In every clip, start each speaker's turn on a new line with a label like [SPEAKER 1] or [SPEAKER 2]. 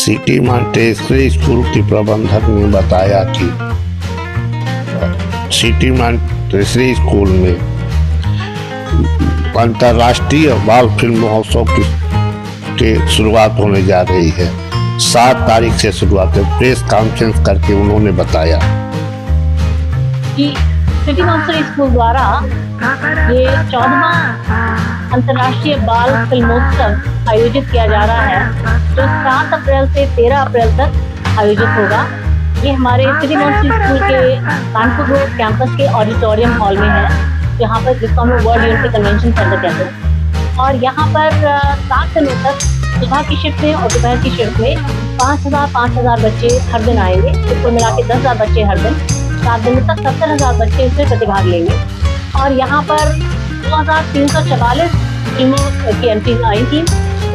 [SPEAKER 1] City Montessori school की प्रबंधक ने बताया कि सिटी मॉन्टेसरी स्कूल में अंतर्राष्ट्रीय बाल फिल्म महोत्सव की शुरुआत होने जा रही है। 7 तारीख से शुरुआत है। प्रेस कॉन्फ्रेंस करके उन्होंने बताया
[SPEAKER 2] कि सिटी मॉन्टेसरी स्कूल द्वारा ये 14वां अंतर्राष्ट्रीय बाल फिल्मोत्सव आयोजित किया जा रहा है, जो 7 अप्रैल से 13 अप्रैल तक आयोजित होगा। ये हमारे सिटी मॉन्टेसरी स्कूल के कानपुर रोड कैंपस के ऑडिटोरियम हॉल में है, जहाँ पर जिसको हम वर्ल्ड यूनिवर्सिटी कन्वेंशन सेंटर कहते हैं। और यहाँ पर 7 दिनों तक सुबह की शिफ्ट में और दोपहर की शिफ्ट में 5,000 बच्चे हर दिन आएंगे। इसको मिला के 10,000 बच्चे हर दिन, 7 दिनों तक 70,000 बच्चे इसमें प्रतिभाग लेंगे। और यहाँ पर 2,344 फिल्मों की एंट्री आई थी।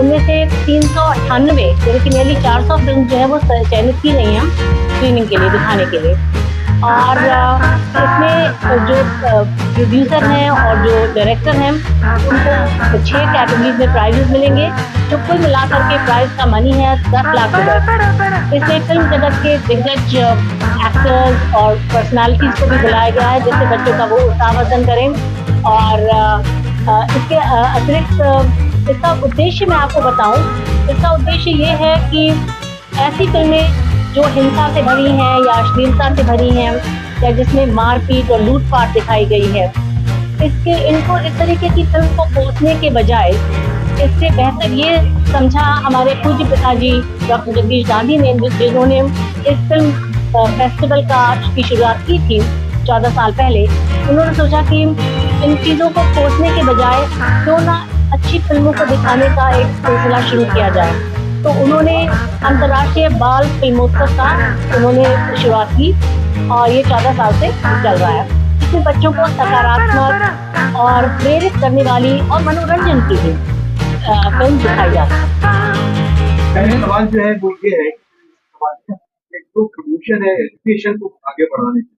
[SPEAKER 2] उनमें से 398 यानी कि नियरली 400 फिल्म जो है वो चयनित की गई हैं स्क्रीनिंग के लिए, दिखाने के लिए। और इसमें जो प्रोड्यूसर हैं और जो डायरेक्टर हैं उनको 6 कैटेगरीज में प्राइजेस मिलेंगे, जो कुल मिलाकर के प्राइज का मनी है 10 लाख रुपए। इसमें फिल्म जगत के दिग्गज एक्टर्स और पर्सनालिटीज को भी बुलाया गया है, जिससे बच्चों का वो उत्साहवर्धन करें। और इसके अतिरिक्त इसका उद्देश्य मैं आपको बताऊं, इसका उद्देश्य ये है कि ऐसी फिल्में जो हिंसा से भरी हैं या अश्लीलता से भरी हैं या जिसमें मारपीट और लूटपाट दिखाई गई है, इनको इस तरीके की फिल्म को पोसने के बजाय इससे बेहतर ये समझा हमारे पूज्य पिताजी डॉक्टर जगदीश गांधी ने, जिन्होंने इस फिल्म फेस्टिवल की शुरुआत की थी 14 साल पहले। उन्होंने सोचा कि इन चीज़ों को पोसने के बजाय क्यों ना अच्छी फिल्मों को दिखाने का एक सिलसिला शुरू किया जाए। तो उन्होंने अंतर्राष्ट्रीय बाल फिल्मोत्सव का उन्होंने शुरुआत की और ये 14 साल से चल रहा है। इसमें बच्चों को सकारात्मक और प्रेरित करने वाली और मनोरंजन की भी फिल्म दिखाई जाती है।
[SPEAKER 3] पहले सवाल जो है वो ये है, एक तो प्रमोशन है एजुकेशन को आगे बढ़ाने की,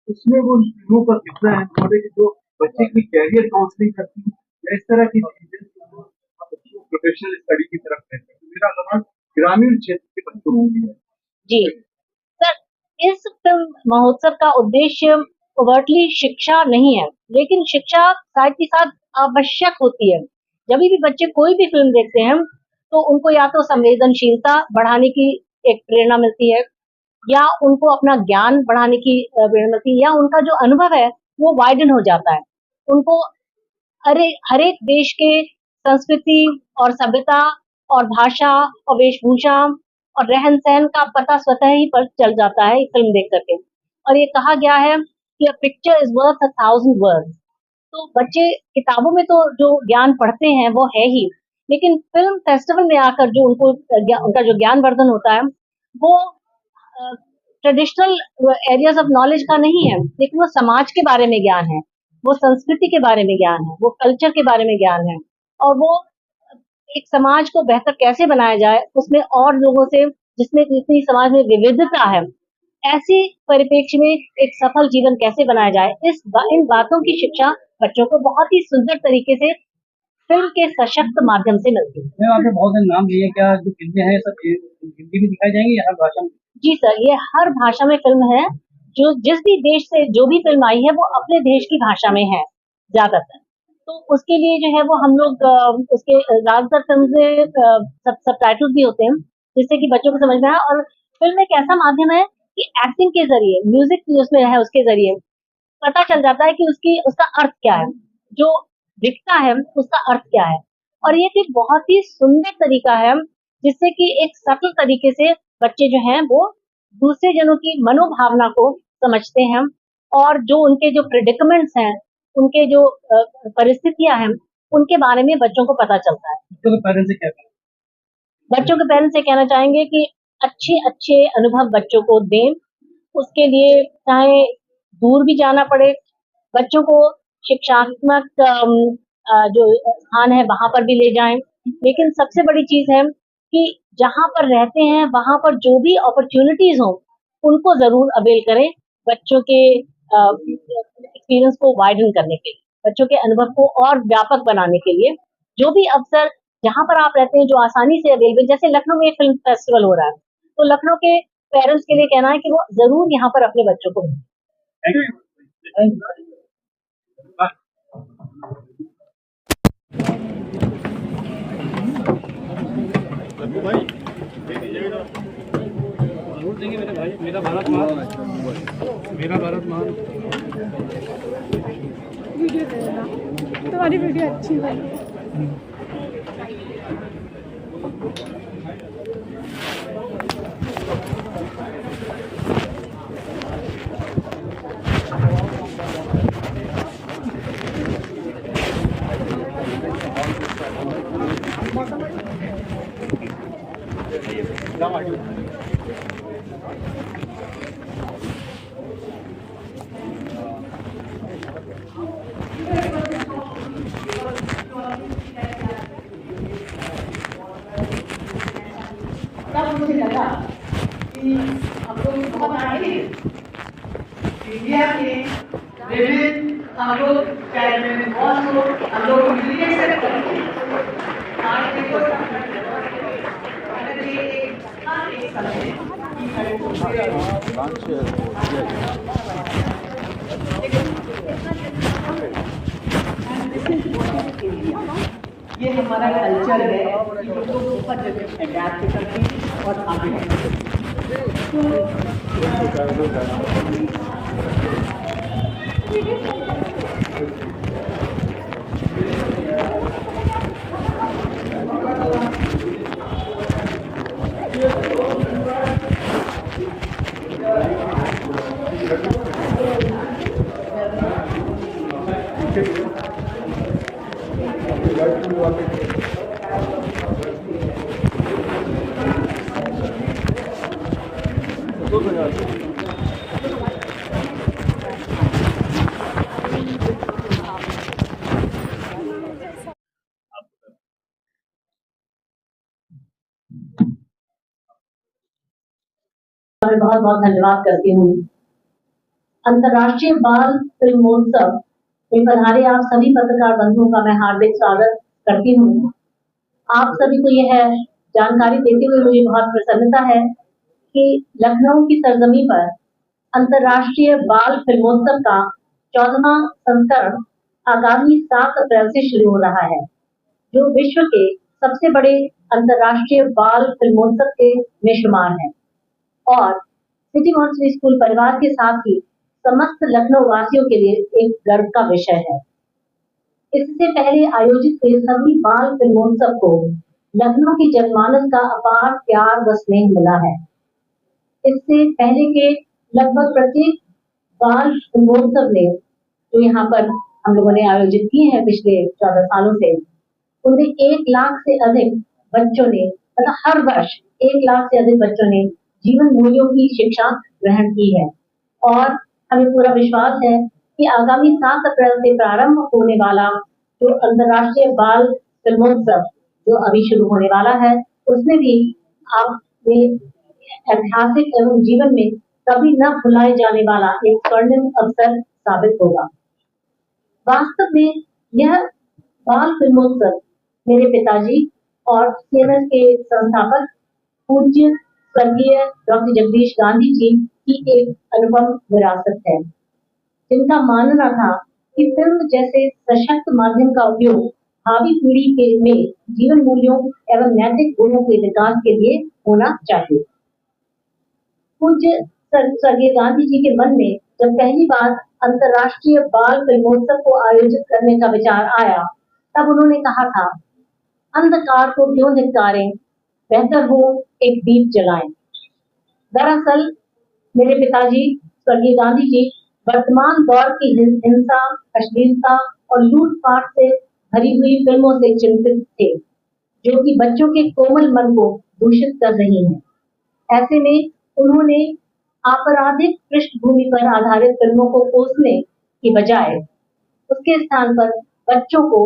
[SPEAKER 3] उसमें वो फिल्मों पर कितना है हमारे जो बच्चे की कैरियर काउंसलिंग करती है, इस तरह की चीजें प्रोफेशनल स्टडी की तरफ है। मेरा सवाल ग्रामीण क्षेत्र के बच्चों को है।
[SPEAKER 2] जी सर, इस फिल्म महोत्सव का उद्देश्य ओवरटली शिक्षा नहीं है, लेकिन शिक्षा साथ ही साथ आवश्यक होती है। जब भी बच्चे कोई भी फिल्म देखते हैं तो उनको या तो संवेदनशीलता बढ़ाने की एक प्रेरणा मिलती है, या उनको अपना ज्ञान बढ़ाने की प्रेरणा मिलती है, या उनका जो अनुभव है वो वाइडन हो जाता है। उनको हर एक देश के संस्कृति और सभ्यता और भाषा और वेशभूषा और रहन सहन का पता स्वतः ही पर चल जाता है फिल्म देख करके। और ये कहा गया है कि a picture is worth 1,000 words. तो बच्चे किताबों में तो जो ज्ञान पढ़ते हैं वो है ही, लेकिन फिल्म फेस्टिवल में आकर जो उनका जो ज्ञानवर्धन होता है वो ट्रेडिशनल एरियाज ऑफ नॉलेज का नहीं है, लेकिन वो समाज के बारे में ज्ञान है, वो संस्कृति के बारे में ज्ञान है, वो कल्चर के बारे में ज्ञान है, और वो एक समाज को बेहतर कैसे बनाया जाए, उसमें और लोगों से, जिसमें जितनी समाज में विविधता है, ऐसी परिप्रेक्ष्य में एक सफल जीवन कैसे बनाया जाए, इन बातों की शिक्षा बच्चों को बहुत ही सुंदर तरीके से फिल्म के सशक्त माध्यम से मिलती है।
[SPEAKER 3] मैम, आपने बहुत नाम लिए, क्या जो फिल्में हैं सब हिंदी में दिखाई जाएंगी या हर भाषा में?
[SPEAKER 2] जी सर, ये हर भाषा में फिल्म है। जो जिस भी देश से जो भी फिल्म आई है वो अपने देश की भाषा में है ज्यादातर। तो उसके लिए जो है वो हम लोग उसके ज्यादातर फिल्म में सबटाइटल्स भी होते हैं, जिससे कि बच्चों को समझ में आए। और फिल्म एक ऐसा माध्यम है कि एक्टिंग के जरिए, म्यूजिक जो उसमें है उसके जरिए पता चल जाता है कि उसका अर्थ क्या है, जो दिखता है उसका अर्थ क्या है। और ये एक बहुत ही सुंदर तरीका है जिससे कि एक सफल तरीके से बच्चे जो हैं वो दूसरे जनों की मनोभावना को समझते हैं, और जो उनके जो प्रेडिकमेंट्स हैं, उनके जो परिस्थितियां हैं, उनके बारे में बच्चों को पता चलता है।
[SPEAKER 3] बच्चों के पेरेंट्स से क्या करें?
[SPEAKER 2] बच्चों के पेरेंट्स से कहना चाहेंगे कि अच्छे अनुभव बच्चों को दें। उसके लिए चाहे दूर भी जाना पड़े, बच्चों को शिक्षात्मक जो स्थान है वहां पर भी ले जाएं। लेकिन सबसे बड़ी चीज है कि जहां पर रहते हैं वहां पर जो भी अपॉर्चुनिटीज हो उनको जरूर अवेल करें, बच्चों के एक्सपीरियंस को वाइडन करने के लिए, बच्चों के अनुभव को और व्यापक बनाने के लिए। जो भी अवसर जहाँ पर आप रहते हैं जो आसानी से अवेलेबल, जैसे लखनऊ में फिल्म फेस्टिवल हो रहा है, तो लखनऊ के पेरेंट्स के लिए कहना है कि वो जरूर यहाँ पर अपने बच्चों को भेजें।
[SPEAKER 3] Thank you. मेरा भारत महान
[SPEAKER 4] वीडियो दे देना, तुम्हारी वीडियो अच्छी बनी है।
[SPEAKER 5] तब मुझे लगा कि हम लोग बहुत आगे इंडिया के विभिन्न हम लोग चाहे में बॉस हो, हम लोग मिलने से करते आज देखो अगर ये एक समय ये हमारा कल्चर है कि लोग बहुत जगह अडैप्ट करते हैं और आगे बढ़ते हैं।
[SPEAKER 2] मैं बहुत बहुत धन्यवाद करती हूँ। अंतर्राष्ट्रीय बाल फिल्मोत्सव में पधारे आप सभी पत्रकार बंधुओं का मैं हार्दिक स्वागत करती हूँ। आप सभी को यह जानकारी देते हुए मुझे बहुत प्रसन्नता है कि लखनऊ की सरजमी पर अंतर्राष्ट्रीय बाल फिल्मोत्सव का 14वां संस्करण आगामी 7 अप्रैल से शुरू हो रहा है, जो विश्व के सबसे बड़े अंतर्राष्ट्रीय बाल फिल्मोत्सव के में शुमार है और सिटी मॉन्टेसरी स्कूल परिवार के साथ ही समस्त लखनऊ वासियों के लिए एक गर्व का विषय है। इससे पहले आयोजित हुए सभी बाल फिल्मोत्सव को लखनऊ की जनमानस का अपार प्यार व स्नेह मिला है। इससे पहले के लगभग प्रत्येक बाल फिल्मोत्सव में जो यहाँ पर हम लोगों ने आयोजित किए हैं पिछले 14 सालों से, उनमें 1 लाख से अधिक बच्चों ने, मतलब हर वर्ष 1 लाख से अधिक बच्चों ने जीवन मूल्यों की शिक्षा ग्रहण की है और हमें पूरा विश्वास है कि आगामी 7 अप्रैल से प्रारंभ होने वाला जो अंतर्राष्ट्रीय बाल फिल्मोत्सव जो अभी शुरू होने वाला है, उसमें भी आपने ऐतिहासिक एवं जीवन में कभी न भुलाए जाने वाला एक स्वर्णिम अवसर साबित होगा। वास्तव में यह बाल फिल्मोत्सव मेरे पिताजी और सीएमएस के संस्थापक पूज्य स्वर्गीय डॉक्टर जगदीश गांधी जी की एक अनुपम विरासत है, जिनका मानना था कि फिल्म जैसे सशक्त माध्यम का उपयोग भावी पीढ़ी के में जीवन मूल्यों एवं नैतिक गुणों के विकास के लिए होना चाहिए। पूज्य स्वर्गीय गांधी जी के मन में जब पहली बार अंतर्राष्ट्रीय बाल फिल्मोत्सव को आयोजित करने का विचार आया, तब उन्होंने कहा था, अंधकार को क्यों धिक्कारें, बेहतर हो एक दीप जलाएं। दरअसल मेरे पिताजी स्वर्गीय गांधी जी वर्तमान दौर की हिंसा, अश्लीलता और लूटपाट से भरी हुई फिल्मों से चिंतित थे, जो कि बच्चों के कोमल मन को दूषित कर रही हैं। ऐसे में उन्होंने आपराधिक पृष्ठभूमि पर आधारित फिल्मों को कोसने की बजाय उसके स्थान पर बच्चों को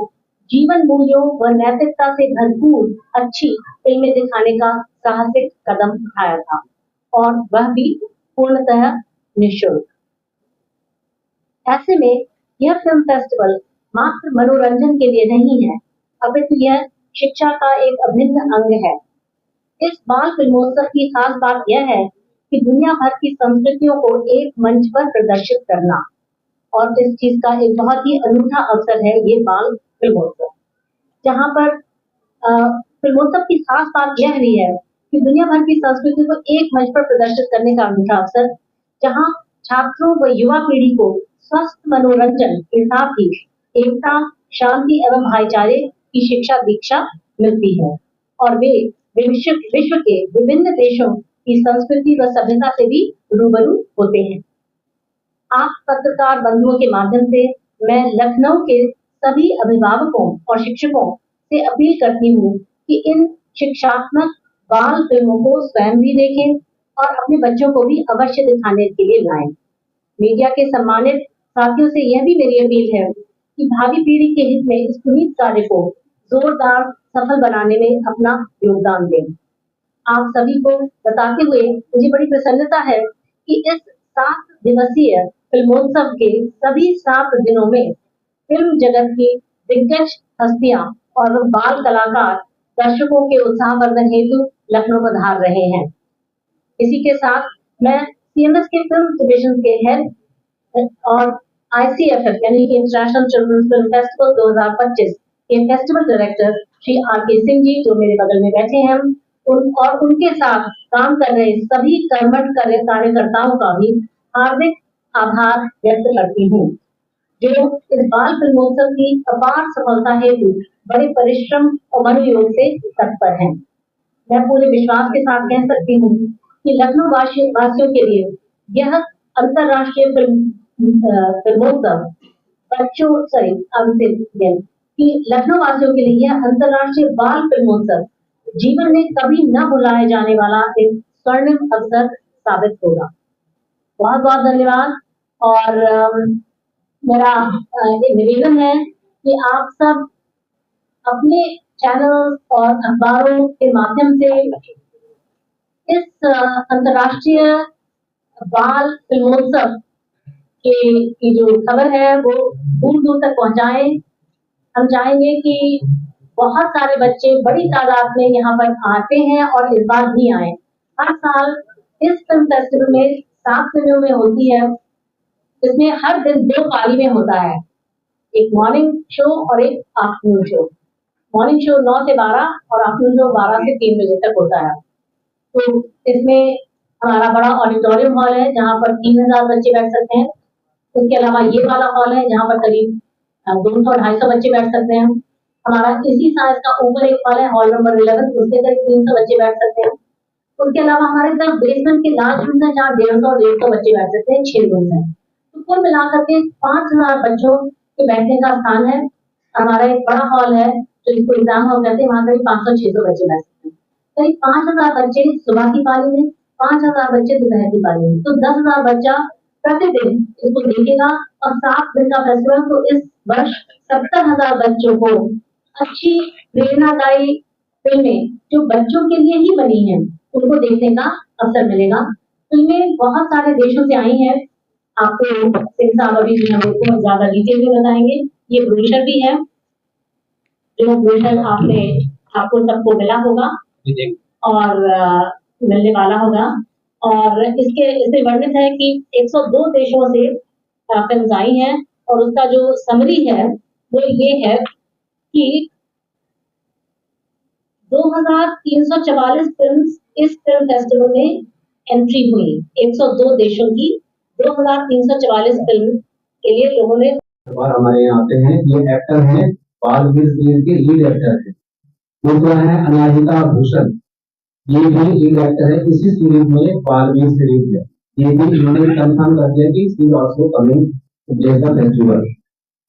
[SPEAKER 2] जीवन मूल्यों व नैतिकता से भरपूर अच्छी फिल्में दिखाने का साहसिक कदम उठाया था, और वह भी पूर्णतः निःशुल्क। ऐसे में यह फिल्म फेस्टिवल मात्र मनोरंजन के लिए नहीं है, अपितु यह शिक्षा का एक अभिन्न अंग है। इस बाल फिल्मोत्सव की खास बात यह है कि दुनिया भर की संस्कृतियों को एक मंच पर प्रदर्शित करना, और इस चीज का एक बहुत ही अनूठा अवसर है ये बाल फिल्मोत्सव, जहाँ पर फिल्मोत्सव की खास बात यह भी है कि दुनिया भर की संस्कृति को एक मंच पर प्रदर्शित करने का अनूठा अवसर, जहाँ छात्रों व युवा पीढ़ी को स्वस्थ मनोरंजन के साथ ही एकता, शांति एवं भाईचारे की शिक्षा दीक्षा मिलती है, और वे विश्व के विभिन्न देशों की संस्कृति व सभ्यता से भी रूबरू होते हैं। आप पत्रकार बंधुओं के माध्यम से मैं लखनऊ के सभी अभिभावकों और शिक्षकों से अपील करती हूँ कि इन शिक्षात्मक बाल फिल्मों को स्वयं भी देखें और अपने बच्चों को भी अवश्य दिखाने के लिए लाएं। मीडिया के सम्मानित साथियों से यह भी मेरी अपील है कि भावी पीढ़ी के हित में इस पुनीत कार्य को जोरदार सफल बनाने में अपना योगदान दें। आप सभी को बताते हुए मुझे बड़ी प्रसन्नता है कि इस 7 दिवसीय फिल्मोत्सव के सभी 7 दिनों में फिल्म जगत की दिग्गज हस्तियां और बाल कलाकार दर्शकों के उत्साहवर्धन हेतु लखनऊ पधार रहे हैं। इसी के साथ मैं सीएमएस के फिल्म डिवीजन के हेड और ICFF यानी कि इंटरनेशनल चिल्ड्रंस फिल्म फेस्टिवल 2025 के festival director Shri RK Singh ji, जो मेरे बगल में बैठे हैं, और उनके साथ काम कर रहे सभी कर्मठ कार्यकर्ताओं का भी हार्दिक आभार व्यक्त करती हूँ, जो इस बाल फिल्मोत्सव की अपार सफलता हेतु बड़े परिश्रम और मनोयोग से तत्पर हैं। मैं पूरे विश्वास के साथ कह सकती हूँ कि लखनऊ वासियों के लिए यह अंतर्राष्ट्रीय फिल्मोत्सव कि लखनऊ वासियों के लिए यह अंतर्राष्ट्रीय बाल फिल्मोत्सव जीवन में कभी न भुलाए जाने वाला एक स्वर्णिम अवसर साबित होगा। बहुत बहुत धन्यवाद। और मेरा एक निवेदन है कि आप सब अपने चैनल और अखबारों के माध्यम से इस अंतर्राष्ट्रीय बाल फिल्मोत्सव की जो खबर है वो दूर दूर तक पहुंचाएं। हम चाहेंगे कि बहुत सारे बच्चे बड़ी तादाद में यहाँ पर आते हैं और इस बार भी आए। हर साल इस फिल्म फेस्टिवल में 7 दिनों में होती है, इसमें हर दिन 2 पाली में होता है, एक मॉर्निंग शो और एक आफ्टरनून शो। मॉर्निंग शो 9 से 12 और आफ्टरनून शो 12 से 3 बजे तक होता है। तो इसमें हमारा बड़ा ऑडिटोरियम हॉल है जहाँ पर 3000 बच्चे बैठ सकते हैं। उसके अलावा ये वाला हॉल है जहाँ पर करीब 200-250 बच्चे बैठ सकते हैं। हमारा इसी साइज का ऊपर एक हॉल है, हॉल नंबर 11, उसके करीब 300 बच्चे बैठ सकते हैं। उसके अलावा हमारे तरफ बेसमेंट के लास्ट रूम है जहाँ 150 बच्चे बैठ सकते हैं, 6 रूम है। तो कुल मिलाकर के 5000 बच्चों के बैठने का स्थान है। हमारा एक बड़ा हॉल है जो इसको एग्जाम हॉल कहते हैं, वहाँ करीब 500-600 बच्चे बैठ सकते हैं। करीब 5000 बच्चे सुबह की पाली में, 5000 बच्चे दोपहर की पाली में, तो 10,000 बच्चा प्रतिदिन इसको देखेगा। और 7 दिन का फेस्टिवल, तो इस वर्ष 70,000 बच्चों को अच्छी प्रेरणादायी फिल्में जो बच्चों के लिए ही बनी हैं उनको देखने का अवसर मिलेगा। फिल्में बहुत सारे देशों से आई हैं। आपको सिंह साहब अभी हमको ज्यादा डिटेल में बताएंगे। ये ब्रोशर भी है, जो ब्रोशर आपको सबको मिला होगा और मिलने वाला होगा। और इसमें वर्णित है कि 102 देशों से फिल्म आई हैं और उसका जो समरी है वो ये है कि 2344 फिल्म इस फिल्म फेस्टिवल में एंट्री हुई। 102 देशों की 2344 फिल्म के लिए लोगों ने
[SPEAKER 6] हमारे यहाँ आते हैं। ये एक्टर हैं, बालवीर सीरीज के लीड एक्टर हैं। दूसरा है अनाजिका भूषण, ये भी लीड एक्टर है इसी सीरीज में, बालवीर सीरीज है। ये भी इन्होंने कंफर्म कर दिया कि शी आल्सो कमिंग जैसा फेस्टिवल।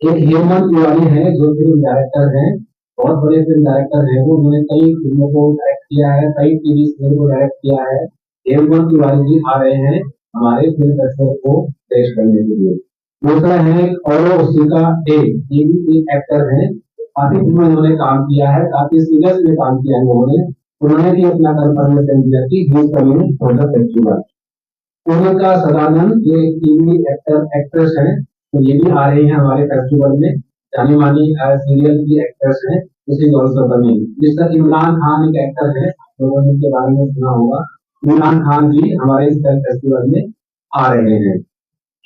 [SPEAKER 6] एक हेमंत तिवारी है जो फिल्म डायरेक्टर हैं, बहुत बड़े फिल्म डायरेक्टर हैं वो, उन्होंने कई फिल्मों को डायरेक्ट किया है, कई टीवी सीरियल को डायरेक्ट किया है। हेमंत तिवारी जी आ रहे हैं हमारे फिल्म फेस्टिवल को पेश करने के लिए। दूसरा है और उसिका डे, ये भी एक एक्टर है, काफी फिल्मों इन्होंने काम किया है, काफी सीरियस में काम किया है उन्होंने भी अपना कंफर्मेशन दिया कि ही कमिंग फॉर द फेस्टिवल। उनका सदानंद, ये टीवी एक्टर एक्ट्रेस हैं, तो ये भी आ रही हैं हमारे फेस्टिवल में। जानी मानी सीरियल की एक्ट्रेस है, this is also coming. Mister Imran Khan एक एक्टर है, लोगों ने इनके बारे में सुना होगा। इमरान खान भी हमारे इस फिल्म फेस्टिवल में आ रहे हैं।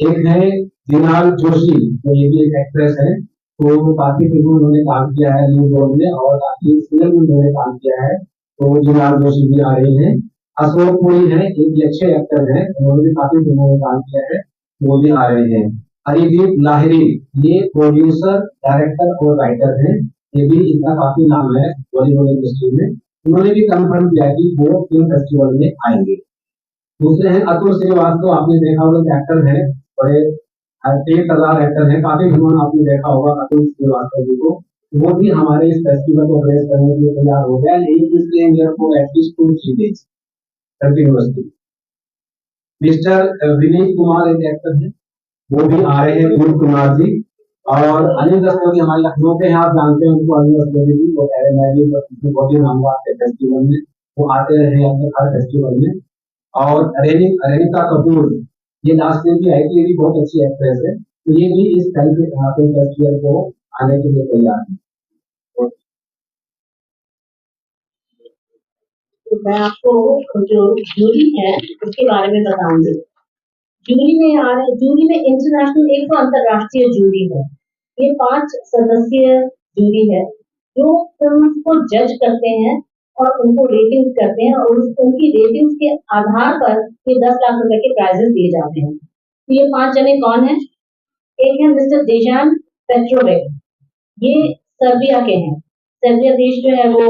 [SPEAKER 6] एक है जिनाल जोशी, तो ये भी एक एक्ट्रेस है, तो काफी फिल्मों में उन्होंने काम किया है लीड रोल में, और काफी फिल्म में उन्होंने काम किया है, तो जिनाल जोशी भी आ रही है। अशोक पुरी है, एक भी अच्छे एक्टर है, उन्होंने भी काफी फिल्मों में काम किया है, वो भी आ रहे हैं। अरिजीत लाहिरी, ये प्रोड्यूसर, डायरेक्टर और राइटर हैं, ये भी इनका काफी नाम है बॉलीवुड इंडस्ट्री में। उन्होंने भी कंफर्म किया कि वो फिल्म फेस्टिवल में आएंगे। दूसरे हैं अतुल श्रीवास्तव, आपने देखा होगा एक्टर है, बड़े तेज तर्रार एक्टर है, काफी फिल्मों में आपने देखा होगा अतुल श्रीवास्तव जी को। वो भी हमारे इस फेस्टिवल को ग्रेस करने के लिए तैयार हो गया, लेकिन इसलिए इंडिया को at least 2-3 days continuously. Mister Vineet Kumar एक एक्टर है, वो भी आ रहे हैं, विनीत कुमार जी। और अनिल रस्तोगी हमारे लखनऊ के हैं, आप जानते हैं उनको, अनिल रस्तोगी जी, वो बहुत ही नाम आते फेस्टिवल में, वो आते रहे हैं अपने हर फेस्टिवल में। और रेनिका कपूर, ये लास्ट ईयर की आई थी, ये भी बहुत अच्छी एक्ट्रेस है, तो ये भी इस फिल्म फेस्टिवल को आने के लिए तैयार है।
[SPEAKER 2] तो मैं आपको जो जूरी है उसके बारे में बताऊंगी। जूरी में इंटरनेशनल, एक तो अंतरराष्ट्रीय जूरी है। ये 5 सदस्यीय जूरी है जो फिल्म को जज करते हैं और उनको रेटिंग करते हैं, और उनकी रेटिंग्स के आधार पर ये 10 लाख रुपए के प्राइजेस दिए जाते हैं। तो ये 5 जने कौन है? एक है मिस्टर देजान पेट्रोविक, ये सर्बिया के हैं। सर्बिया देश जो है वो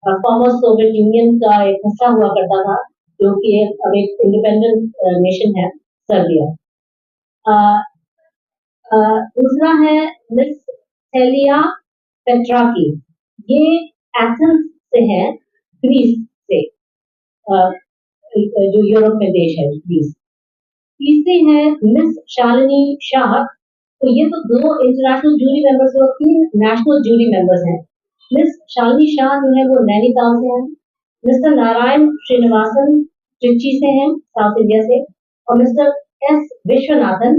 [SPEAKER 2] फॉर्मर सोवियत यूनियन का एक हिस्सा हुआ करता था, जो कि अब एक इंडिपेंडेंट नेशन है सर्बिया। दूसरा है मिस थेलिया पेट्राकी, ये एथेंस से है, ग्रीस से, जो यूरोप में देश है ग्रीस। तीसरी है मिस शालिनी शाह, तो ये तो 2 इंटरनेशनल जूरी मेंबर्स और 3 नेशनल जूरी मेंबर्स हैं। मिस शालिनी शाह जो है वो नैनीताल से है। मिस्टर नारायण श्रीनिवासन ट्रिची से हैं, साउथ इंडिया से। और मिस्टर एस विश्वनाथन,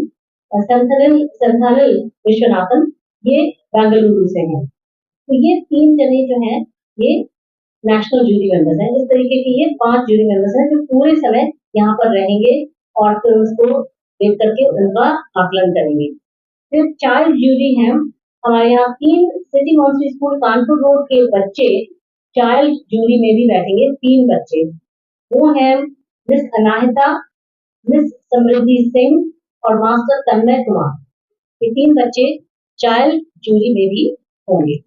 [SPEAKER 2] संथानल विश्वनाथन, ये बेंगलुरु से हैं। तो ये 3 जने जो हैं ये नेशनल जूरी मेंबर्स हैं। इस तरीके के ये 5 जूरी मेंबर्स हैं जो पूरे समय यहाँ पर रहेंगे और फिर उसको देख करके उनका आकलन करेंगे। फिर चाइल्ड जूरी है हमारे यहाँ, 3 city Montessori school Kanpur road के बच्चे चाइल्ड जूरी में भी बैठेंगे। 3 बच्चे, वो हैं मिस अनाहिता, मिस समृद्धि सिंह और मास्टर तन्मय कुमार। ये 3 बच्चे चाइल्ड जूरी में भी होंगे।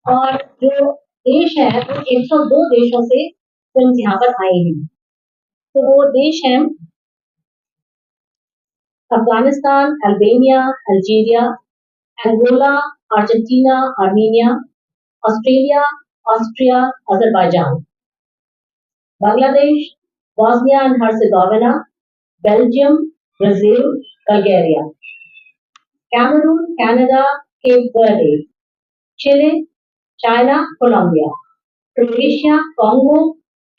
[SPEAKER 2] और जो देश है वो 102 देशों से फिल्म यहाँ पर आई हैं। तो वो देश हैं Afghanistan, Albania, Algeria, Angola, Argentina, Armenia, Australia, Austria, Azerbaijan, Bangladesh, Bosnia and Herzegovina, Belgium, Brazil, Bulgaria, Cameroon, Canada, Cape Verde, Chile, China, Colombia, Croatia, Congo,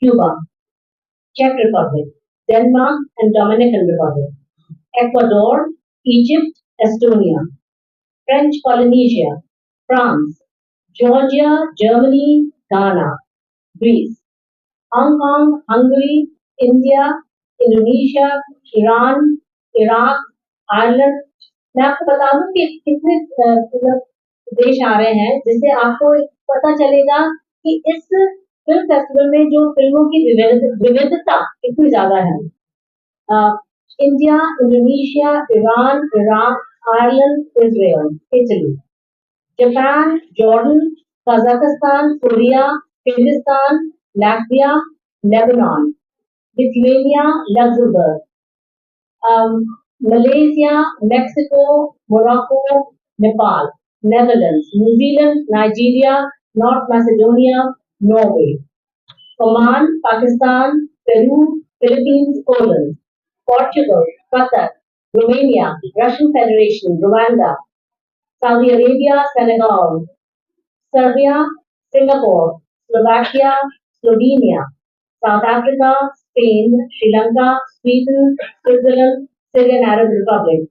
[SPEAKER 2] Cuba, चेक Republic, Denmark and Dominican Republic, Ecuador, Egypt, Estonia, French Polynesia, France, Georgia, Germany, Ghana, Greece, Hong Kong, Hungary, India, Indonesia, Iran, Iraq, Ireland। मैं आपको बता दूं कि कितने देश आ रहे हैं, जिससे आपको पता चलेगा कि इस फिल्म फेस्टिवल में जो फिल्मों की विविधता कितनी ज्यादा है। India, Indonesia, Iran, Iraq, Ireland, Israel, Italy, Japan, Jordan, Kazakhstan, Korea, Kyrgyzstan, Latvia, Lebanon, Lithuania, Luxembourg, Malaysia, Mexico, Morocco, Nepal, Netherlands, New Zealand, Nigeria, North Macedonia, Norway, Oman, Pakistan, Peru, Philippines, Poland, Portugal, Qatar, Romania, Russian Federation, Rwanda, Saudi Arabia, Senegal, Serbia, Singapore, Slovakia, Slovenia, South Africa, Spain, Sri Lanka, Sweden, Switzerland, Syrian Arab Republic,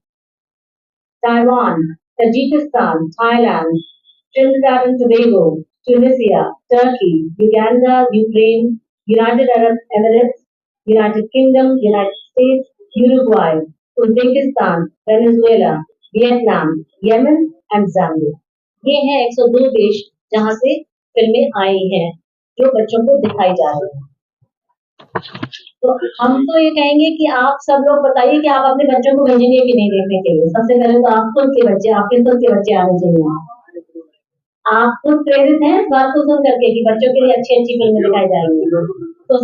[SPEAKER 2] Taiwan, Tajikistan, Thailand, Trinidad and Tobago, Tunisia, Turkey, Uganda, Ukraine, United Arab Emirates, United Kingdom, United States, Uruguay, Uzbekistan, Venezuela, Vietnam, Yemen and Zambia. ये हैं 102 देश जहां से फिल्में आई हैं जो बच्चों को दिखाई जा रही हैं। तो हम तो ये कहेंगे कि आप सब लोग बताइए कि आप अपने बच्चों को भेजेंगे कि नहीं देखने के लिए। सबसे पहले तो आप खुद के बच्चे, आपके खुद के बच्चे आने चाहिए। आप खुद प्रेरित हैं इस बात को सुन करके कि बच्चों के लिए अच्छी-अच्छी फिल्में दिखाई जाएँगी। तो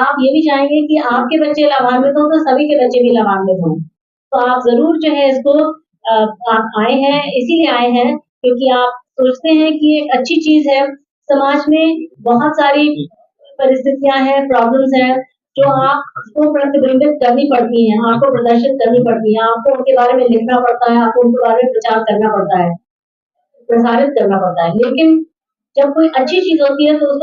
[SPEAKER 2] आप ये भी चाहेंगे कि आपके बच्चे लाभान्वित हों, तो सभी के बच्चे भी लाभान्वित हों। तो आप ज़रूर जो है इसको आप आए हैं, इसीलिए आए हैं क्योंकि आप सोचते हैं कि एक अच्छी चीज़ है। समाज में बहुत सारी परिस्थितियाँ हैं, प्रॉब्लम्स हैं, जो आपको प्रतिबिंबित करनी पड़ती हैं, आपको प्रदर्शित करनी पड़ती हैं, आपको उनके बारे में लिखना पड़ता है, आपको उनके बारे में प्रचार करना पड़ता है, प्रसारित करना पड़ता है। लेकिन जब कोई अच्छी चीज़ होती है तो उसको